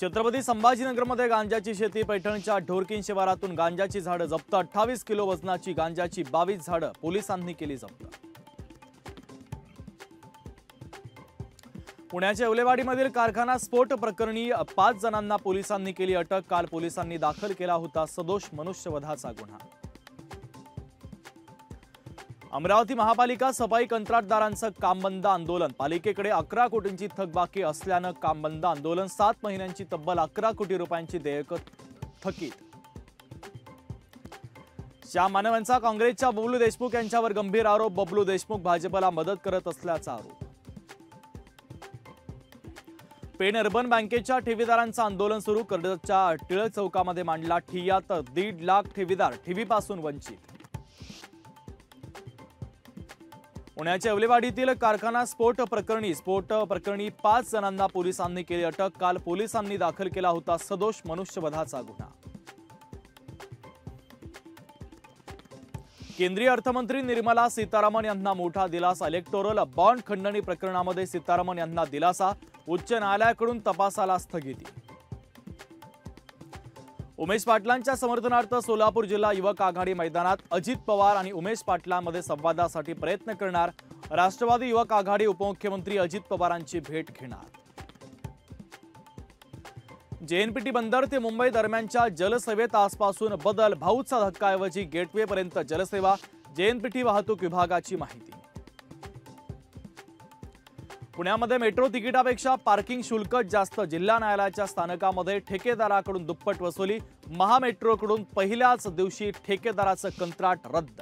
छत्रपती संभाजीनगरमध्ये गांजाची शेती। पैठणच्या ढोरकीन शिवारातून गांजाची झाडं जप्त। 28 किलो वजनाची गांजाची 22 झाडं पोलिसांनी केली जप्त। पुण्याच्या येवलेवाडीमधील कारखाना स्फोट प्रकरणी 5 जणांना पोलिसांनी केली अटक। काल पोलिसांनी दाखल केला होता सदोष मनुष्यवधाचा गुन्हा। अमरावती महापालिका सफाई कंत्राटदारांचं काम बंद आंदोलन। पालिकेकडे 11 कोटींची थकबाकी असल्यानं काम बंद आंदोलन। 7 महिन्यांची तब्बल 11 कोटी रुपयांची देयक थकीत। श्याम मानवांचा काँग्रेसच्या बबलू देशमुख यांच्यावर गंभीर आरोप। बबलू देशमुख भाजपला मदत करत असल्याचा आरोप। पेण अर्बन बँकेच्या ठेवीदारांचं आंदोलन सुरू। कर्जतच्या टिळक चौकामध्ये मांडला ठिय्या। 1.5 लाख ठेवीदार ठेवीपासून वंचित। पुण्याच्या येवलेवाडीतील कारखाना स्फोट प्रकरणी 5 जणांना पोलिसांनी केली अटक। काल पोलिसांनी दाखल केला होता सदोष मनुष्यवधाचा गुन्हा। केंद्रीय अर्थमंत्री निर्मला सीतारामन यांना मोठा दिलासा। इलेक्टोरल बॉन्ड खंडणी प्रकरणामध्ये सीतारामन यांना दिलासा। उच्च न्यायालयाकडून तपासाला स्थगिती। उमेश पाटलांच्या समर्थनार्थ सोलापूर जिल्हा युवक आघाडी मैदानात अजित पवार आणि उमेश पाटलांमध्ये संवादासाठी प्रयत्न करणार। राष्ट्रवादी युवक आघाडी उपमुख्यमंत्री अजित पवारांची भेट घेणार। जेएनपीटी बंदर ते मुंबई दरम्यानच्या जलसेवेत आजपासून बदल। भाऊचा धक्काऐवजी गेटवे पर्यंत जलसेवा। जेएनपीटी वाहतूक विभागाची माहिती। पुण्यामध्ये मेट्रो तिकिटापेक्षा पार्किंग शुल्कच जास्त। जिल्हा न्यायालयाच्या स्थानकामध्ये ठेकेदाराकडून दुप्पट वसुली। महामेट्रोकडून पहिल्याच दिवशी ठेकेदाराचं कंत्राट रद्द।